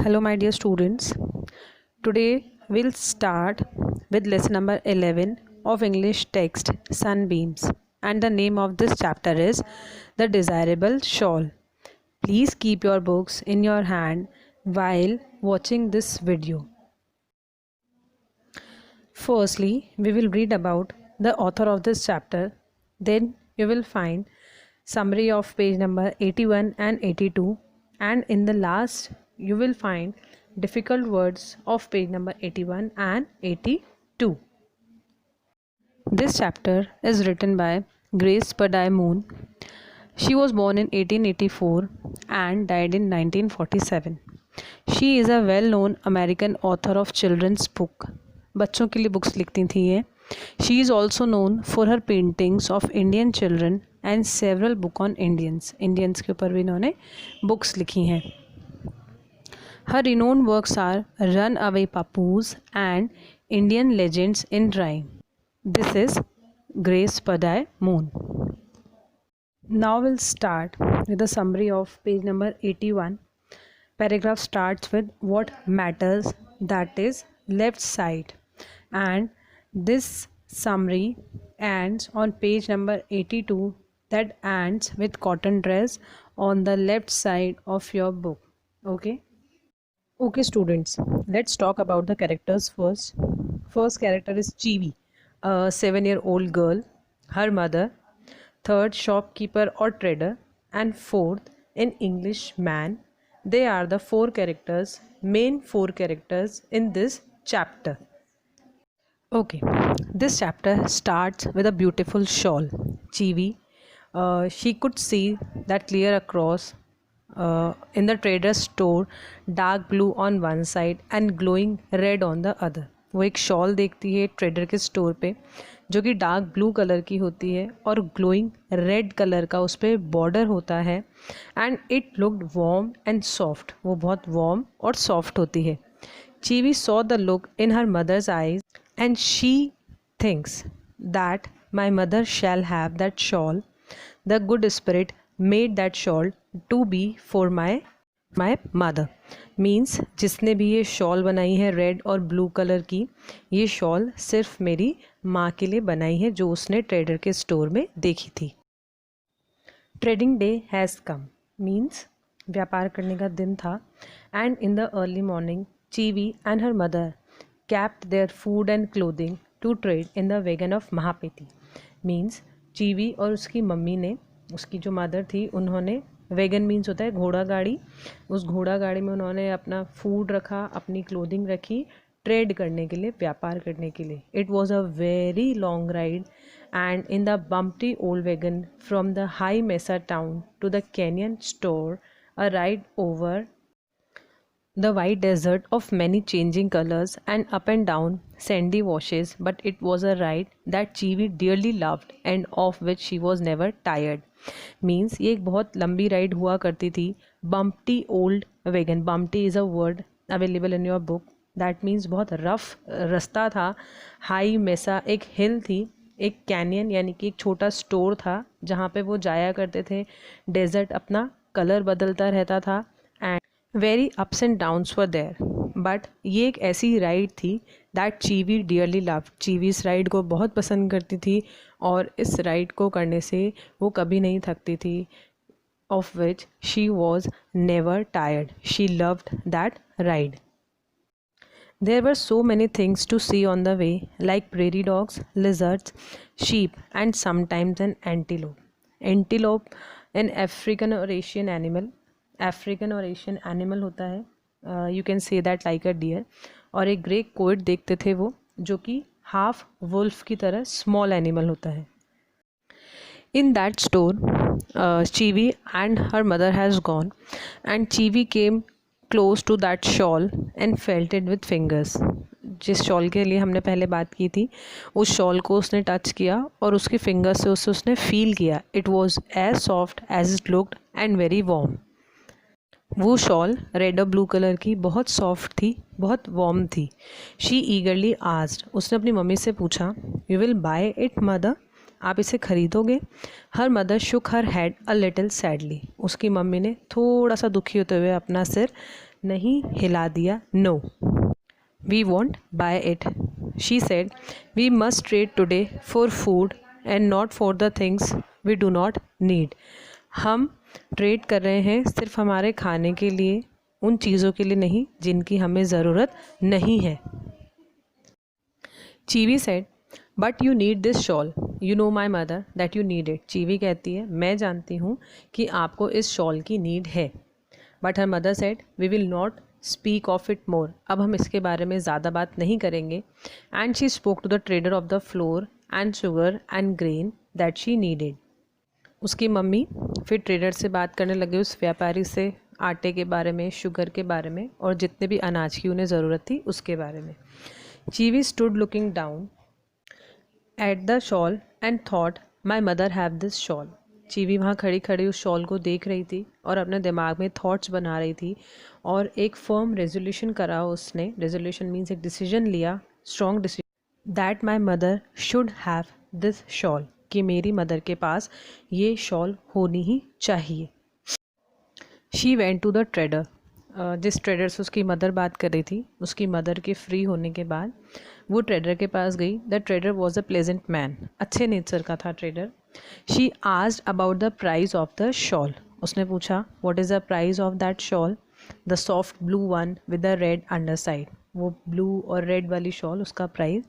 Hello, my dear students. Today we'll start with lesson number 11 of English text Sunbeams, and the name of this chapter is The Desirable Shawl. Please keep your books in your hand while watching this video. Firstly, we will read about the author of this chapter. Then you will find summary of page number 81 and 82, and in the last you will find difficult words of page number 81 and 82. This chapter is written by Grace Pardai Moon. She was born in 1884 and died in 1947. She is a well-known American author of children's book. बच्चों के लिए books लिखती थी ये. She is also known for her paintings of Indian children and several book on Indians. Indians के ऊपर भी इन्होंने बुक्स लिखी हैं. Her renowned works are Runaway Papoose and Indian Legends in Rhyme. This is Grace Pardai Moon. Now we'll start with a summary of page number 81. Paragraph starts with what matters, that is left side, and this summary ends on page number 82, that ends with cotton dress on the left side of your book. Okay students, let's talk about the characters first. First character is Chivi, a 7-year-old girl, her mother, third shopkeeper or trader, and fourth an English man. They are the main four characters in this chapter. Okay, this chapter starts with a beautiful shawl. Chivi, she could see that clear across in the trader's store, dark blue on one side and glowing red on the other. वो एक shawl देखती है trader के store पे जो कि dark blue colour की होती है और ग्लोइंग रेड कलर का उस पर बॉर्डर होता है. And it looked warm and soft. वो बहुत वार्म और सॉफ्ट होती है. Cheevee saw the look in her mother's eyes and she thinks that my mother shall have that shawl. The good spirit made that shawl to be for my mother. Means जिसने भी ये shawl बनाई है red और blue colour की, ये shawl सिर्फ मेरी माँ के लिए बनाई है जो उसने ट्रेडर के स्टोर में देखी थी. Trading day has come means व्यापार करने का दिन था. And in the early morning Cheevee and her mother kept their food and clothing to trade in the wagon of महापेटी. मीन्स चीवी और उसकी मम्मी ने, उसकी जो मदर थी, उन्होंने, वैगन मीन्स होता है घोड़ा गाड़ी, उस घोड़ा गाड़ी में उन्होंने अपना फूड रखा, अपनी क्लोथिंग रखी, ट्रेड करने के लिए, व्यापार करने के लिए. It was a very long ride and in the bumpety old wagon from the high mesa town to the canyon store, a ride over the white desert of many changing colors and up and down sandy washes, but it was a ride that Chivi dearly loved and of which she was never tired. Means ये एक बहुत लंबी ride हुआ करती थी. bumpty old wagon, bumpty is a word available in your book, that means बहुत rough रास्ता था. हाई मेसा एक हिल थी, एक कैनियन यानी कि एक छोटा स्टोर था जहाँ पे वो जाया करते थे. डेजर्ट अपना कलर बदलता रहता था and very ups and downs were there. But ये एक ऐसी राइड थी that Chivi dearly love. Chivi इस राइड को बहुत पसंद करती थी और इस राइड को करने से वो कभी नहीं थकती थी. Of which she was never tired. She loved that ride. There were so many things to see on the way, like prairie dogs, lizards, sheep, and sometimes an antelope. Antelope, an African or Asian animal. African और Asian animal होता है, you can say that like a deer. और एक grey coat देखते थे वो जो कि हाफ वुल्फ की तरह स्मॉल एनिमल होता है. In that store Cheevee and her mother has gone and Cheevee came close to that shawl and felt it with fingers. जिस शॉल के लिए हमने पहले बात की थी उस शॉल को उसने टच किया और उसके फिंगर से उसने फील किया. It was as soft as it looked and very warm. वो शॉल रेड और ब्लू कलर की बहुत सॉफ्ट थी, बहुत वार्म थी. शी ईगरली आस्क्ड, उसने अपनी मम्मी से पूछा, you will buy it mother, आप इसे खरीदोगे? Her mother shook her head a little sadly. उसकी मम्मी ने थोड़ा सा दुखी होते हुए अपना सिर नहीं हिला दिया, no. We won't buy it. She said, we must trade today for food and not for the things we do not need. हम ट्रेड कर रहे हैं सिर्फ हमारे खाने के लिए, उन चीज़ों के लिए नहीं जिनकी हमें ज़रूरत नहीं है. Cheevee said, but you need this shawl, you know my mother that you need it. Cheevee कहती है, मैं जानती हूँ कि आपको इस शॉल की नीड है. But her mother said, we will not speak of it more. अब हम इसके बारे में ज़्यादा बात नहीं करेंगे. And she spoke to the trader of the flour and sugar and grain that she needed. उसकी मम्मी फिर ट्रेडर से बात करने लगे, उस व्यापारी से, आटे के बारे में, शुगर के बारे में और जितने भी अनाज की उन्हें ज़रूरत थी उसके बारे में. Cheevee stood looking down at the shawl and thought, my mother have this shawl. Cheevee वहाँ खड़ी खड़ी उस शॉल को देख रही थी और अपने दिमाग में थॉट्स बना रही थी और एक फर्म रेजोल्यूशन करा उसने. रेजोल्यूशन मीन्स एक डिसीजन लिया, strong decision, that my mother should have this shawl, कि मेरी मदर के पास ये शॉल होनी ही चाहिए. She went to the trader. जिस ट्रेडर से उसकी मदर बात कर रही थी, उसकी मदर के फ्री होने के बाद वो ट्रेडर के पास गई. The trader was a pleasant man. अच्छे नेचर का था trader. She asked about the price of the shawl. उसने पूछा, what is the price of that shawl. The soft blue one with the red under side. वो blue और red वाली shawl, उसका price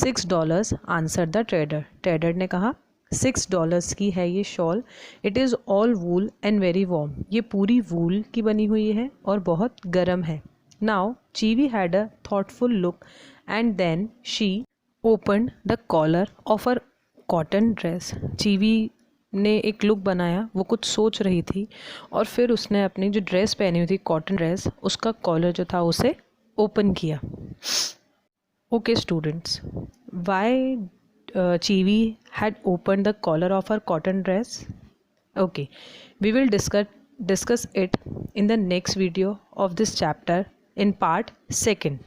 $6 answer the trader. Trader ने कहा, $6 की है ये shawl. It is all wool and very warm. ये पूरी वूल की बनी हुई है और बहुत गर्म है. Now Cheevee had a thoughtful look and then she opened the collar of her cotton dress. Cheevee ने एक लुक बनाया, वो कुछ सोच रही थी और फिर उसने अपनी जो ड्रेस पहनी हुई थी, कॉटन ड्रेस, उसका कॉलर जो था उसे ओपन किया. Okay students, why Chivi had opened the collar of her cotton dress? Okay, we will discuss it in the next video of this chapter in part 2.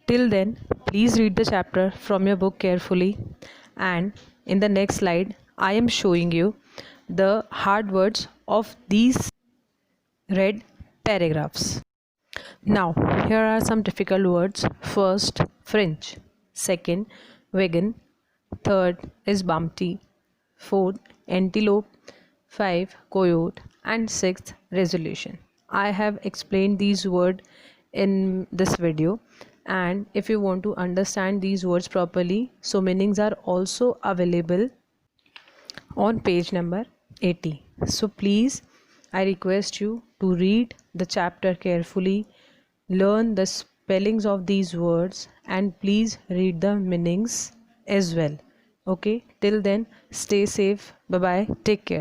Till then, please read the chapter from your book carefully, and in the next slide I am showing you the hard words of these red paragraphs. Now here are some difficult words. First, French. Second, vegan. Third is bumpty. Fourth, antelope. 5, coyote. And 6th, resolution. I have explained these words in this video, and if you want to understand these words properly, so meanings are also available on page number 80. So please, I request you to read the chapter carefully, learn the spellings of these words, and please read the meanings as well. Okay, till then, stay safe. Bye bye, take care.